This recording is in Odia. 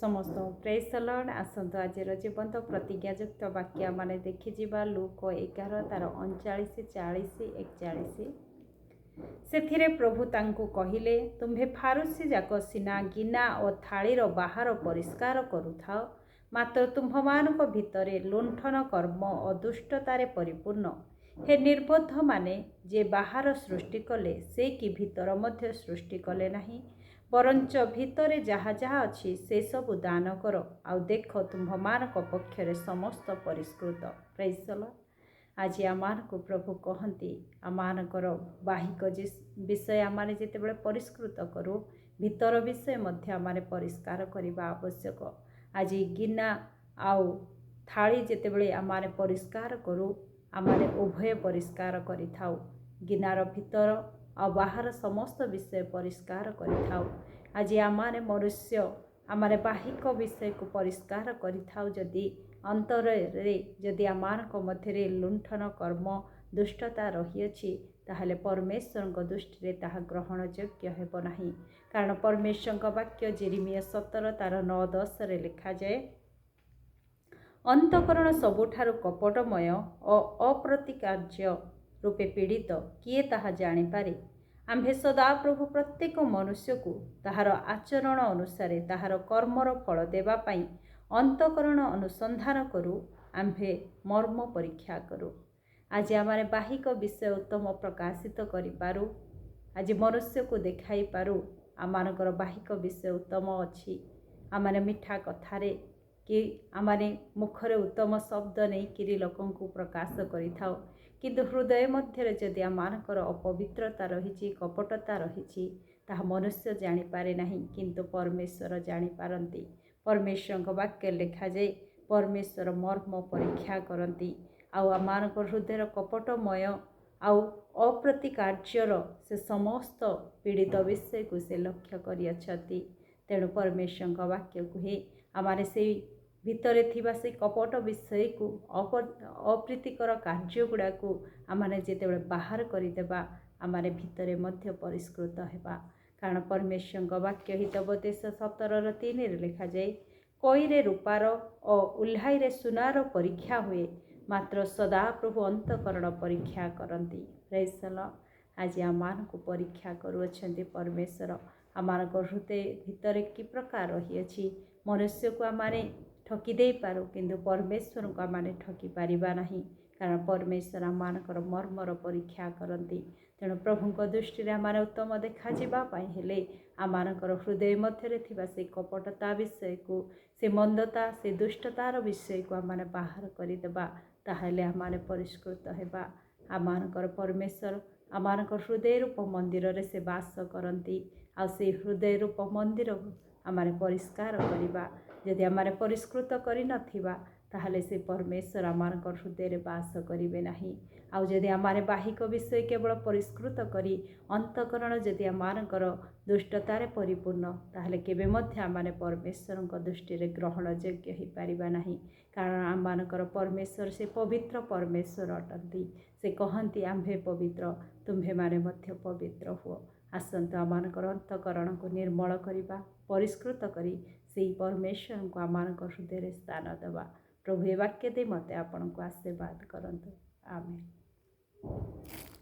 समस्त प्रेज द लॉर्ड। आसतु आज जीवंत प्रतिज्ञायुक्त वाक्य माने देखिजिबा लूक 11 तार 39 40 41। ସେଥିରେ ପ୍ରଭୁ ତାଙ୍କୁ କହିଲେ, ତୁମ୍ଭେ ଫାରୁସୀ ଯାକ ସିନା ଗିନା ଓ ଥାଳିର ବାହାର ପରିଷ୍କାର କରୁଥାଅ, ମାତ୍ର ତୁମ୍ଭମାନଙ୍କ ଭିତରେ ଲୁଣ୍ଠନ କର୍ମ ଓ ଦୁଷ୍ଟତାରେ ପରିପୂର୍ଣ୍ଣ। ହେ ନିର୍ବୋଧମାନେ, ଯେ ବାହାର ସୃଷ୍ଟି କଲେ ସେ କି ଭିତର ମଧ୍ୟ ସୃଷ୍ଟି କଲେ ନାହିଁ? ବରଞ୍ଚ ଭିତରେ ଯାହା ଯାହା ଅଛି ସେସବୁ ଦାନ କର, ଆଉ ଦେଖ ତୁମ୍ଭମାନଙ୍କ ପକ୍ଷରେ ସମସ୍ତ ପରିଷ୍କୃତ। ପ୍ରେଜ୍ ଦ ଲର୍ଡ। ଆଜି ଆମମାନଙ୍କୁ ପ୍ରଭୁ କହନ୍ତି, ଆମମାନଙ୍କର ବାହିକ ବିଷୟ ଆମେ ଯେତେବେଳେ ପରିଷ୍କୃତ କରୁ, ଭିତର ବିଷୟ ମଧ୍ୟ ଆମେ ପରିଷ୍କାର କରିବା ଆବଶ୍ୟକ। ଆଜି ଗିନା ଆଉ ଥାଳି ଯେତେବେଳେ ଆମେ ପରିଷ୍କାର କରୁ, ଆମେ ଉଭୟ ପରିଷ୍କାର କରିଥାଉ। ଗିନାର ଭିତର ଆଉ ବାହାର ସମସ୍ତ ବିଷୟ ପରିଷ୍କାର କରିଥାଉ। ଆଜି ଆମେ ମନୁଷ୍ୟ ଆମେ ବାହିକ ବିଷୟକୁ ପରିଷ୍କାର କରିଥାଉ। ଯଦି ଅନ୍ତରରେ ଯଦି ଆମମାନଙ୍କ ମଧ୍ୟରେ ଲୁଣ୍ଠନ କର୍ମ ଦୁଷ୍ଟତା ରହିଅଛି, ତାହେଲେ ପରମେଶ୍ୱରଙ୍କ ଦୃଷ୍ଟିରେ ତାହା ଗ୍ରହଣଯୋଗ୍ୟ ହେବ ନାହିଁ। କାରଣ ପରମେଶ୍ୱରଙ୍କ ବାକ୍ୟ ଯେରେମିୟା 17 ତାର 9-10ରେ ଲେଖାଯାଏ, ଅନ୍ତଃକରଣ ସବୁଠାରୁ କପଟମୟ ଓ ଅପ୍ରତିକାର୍ଯ୍ୟ ରୂପେ ପୀଡ଼ିତ, କିଏ ତାହା ଜାଣିପାରେ? ଆମ୍ଭେ ସଦାପ୍ରଭୁ ପ୍ରତ୍ୟେକ ମନୁଷ୍ୟକୁ ତାହାର ଆଚରଣ ଅନୁସାରେ ତାହାର କର୍ମର ଫଳ ଦେବା ପାଇଁ ଅନ୍ତଃକରଣ ଅନୁସନ୍ଧାନ କରୁ, ଆମ୍ଭେ ମର୍ମ ପରୀକ୍ଷା କରୁ। ଆଜି ଆମେ ବାହିକ ବିଷୟ ଉତ୍ତମ ପ୍ରକାଶିତ କରିପାରୁ। ଆଜି ମନୁଷ୍ୟକୁ ଦେଖାଇପାରୁ ଆମମାନଙ୍କର ବାହିକ ବିଷୟ ଉତ୍ତମ ଅଛି। ଆମେ ମିଠା କଥାରେ କି ଆମେ ମୁଖରେ ଉତ୍ତମ ଶବ୍ଦ ନେଇକିରି ଲୋକଙ୍କୁ ପ୍ରକାଶ କରିଥାଉ, କିନ୍ତୁ ହୃଦୟ ମଧ୍ୟରେ ଯଦି ଆମମାନଙ୍କର ଅପବିତ୍ରତା ରହିଛି, କପଟତା ରହିଛି, ତାହା ମନୁଷ୍ୟ ଜାଣିପାରେ ନାହିଁ, କିନ୍ତୁ ପରମେଶ୍ୱର ଜାଣିପାରନ୍ତି। ପରମେଶ୍ୱରଙ୍କ ବାକ୍ୟ ଲେଖାଯାଏ, ପରମେଶ୍ୱର ମର୍ମ ପରୀକ୍ଷା କରନ୍ତି, ଆଉ ଆମମାନଙ୍କ ହୃଦୟର କପଟମୟ ଆଉ ଅପ୍ରତିକାର୍ଯ୍ୟର ସେ ସମସ୍ତ ପୀଡ଼ିତ ବିଷୟକୁ ସେ ଲକ୍ଷ୍ୟ କରିଅଛନ୍ତି। ତେଣୁ ପରମେଶ୍ୱରଙ୍କ ବାକ୍ୟ କୁହେ, ଆମେ ସେଇ ଭିତରେ ଥିବା ସେଇ କପଟ ବିଷୟକୁ ଅପ୍ରୀତିକର କାର୍ଯ୍ୟ ଗୁଡ଼ାକୁ ଆମେ ଯେତେବେଳେ ବାହାର କରିଦେବା, ଆମେ ଭିତରେ ମଧ୍ୟ ପରିଷ୍କୃତ ହେବା। କାରଣ ପରମେଶ୍ୱରଙ୍କ ବାକ୍ୟ ହିତୋପଦେଶ 17:3ରେ ଲେଖାଯାଏ, କଇରେ ରୂପାର ଓ ଉଲ୍ହାଇରେ ସୁନାର ପରୀକ୍ଷା ହୁଏ, ମାତ୍ର ସଦାପ୍ରଭୁ ଅନ୍ତଃକରଣ ପରୀକ୍ଷା କରନ୍ତି। ପ୍ରେଜ୍ ଦ ଲର୍ଡ। ଆଜି ଆମମାନଙ୍କୁ ପରୀକ୍ଷା କରୁଅଛନ୍ତି ପରମେଶ୍ୱର। ଆମମାନଙ୍କ ହୃଦୟ ଭିତରେ କି ପ୍ରକାର ରହିଅଛି? ମନୁଷ୍ୟକୁ ଆମେ ଠକି ଦେଇପାରୁ, କିନ୍ତୁ ପରମେଶ୍ୱରଙ୍କୁ ଆମେ ଠକି ପାରିବା ନାହିଁ। କାରଣ ପରମେଶ୍ୱର ଆମମାନଙ୍କର ମର୍ମର ପରୀକ୍ଷା କରନ୍ତି। ତେଣୁ ପ୍ରଭୁଙ୍କ ଦୃଷ୍ଟିରେ ଆମେ ଉତ୍ତମ ଦେଖାଯିବା ପାଇଁ ହେଲେ ଆମମାନଙ୍କର ହୃଦୟ ମଧ୍ୟରେ ଥିବା ସେ କପଟତା ବିଷୟକୁ, ସେ ମନ୍ଦତା, ସେ ଦୁଷ୍ଟତାର ବିଷୟକୁ ଆମେ ବାହାର କରିଦେବା, ତାହେଲେ ଆମେ ପରିଷ୍କୃତ ହେବା। ଆମମାନଙ୍କର ପରମେଶ୍ୱର ଆମମାନଙ୍କ ହୃଦୟ ରୂପ ମନ୍ଦିରରେ ସେ ବାସ କରନ୍ତି, ଆଉ ସେଇ ହୃଦୟ ରୂପ ମନ୍ଦିରକୁ ଆମେ ପରିଷ୍କାର କରିବା। ଯଦି ଆମେ ପରିଷ୍କୃତ କରିନଥିବା, ତାହେଲେ ସେ ପରମେଶ୍ୱର ଆମମାନଙ୍କ ହୃଦୟରେ ବାସ କରିବେ ନାହିଁ। ଆଉ ଯଦି ଆମେ ବାହିକ ବିଷୟ କେବଳ ପରିଷ୍କୃତ କରି ଅନ୍ତଃକରଣ ଯଦି ଆମମାନଙ୍କର ଦୁଷ୍ଟତାରେ ପରିପୂର୍ଣ୍ଣ, ତାହେଲେ କେବେ ମଧ୍ୟ ଆମେ ପରମେଶ୍ୱରଙ୍କ ଦୃଷ୍ଟିରେ ଗ୍ରହଣଯୋଗ୍ୟ ହୋଇପାରିବା ନାହିଁ। କାରଣ ଆମମାନଙ୍କର ପରମେଶ୍ୱର ସେ ପବିତ୍ର ପରମେଶ୍ୱର ଅଟନ୍ତି। ସେ କହନ୍ତି, ଆମ୍ଭେ ପବିତ୍ର, ତୁମ୍ଭେମାନେ ମଧ୍ୟ ପବିତ୍ର ହୁଅ। ଆସନ୍ତୁ ଆମମାନଙ୍କର ଅନ୍ତଃକରଣକୁ ନିର୍ମଳ କରିବା, ପରିଷ୍କୃତ କରି ସେହି ପରମେଶ୍ୱରଙ୍କୁ ଆମମାନଙ୍କ ହୃଦୟରେ ସ୍ଥାନ ଦେବା। ପ୍ରଭୁ ଏ ବାକ୍ୟ ଦେଇ ମୋତେ ଆପଣଙ୍କୁ ଆଶୀର୍ବାଦ କରନ୍ତୁ। ଆମେନ୍।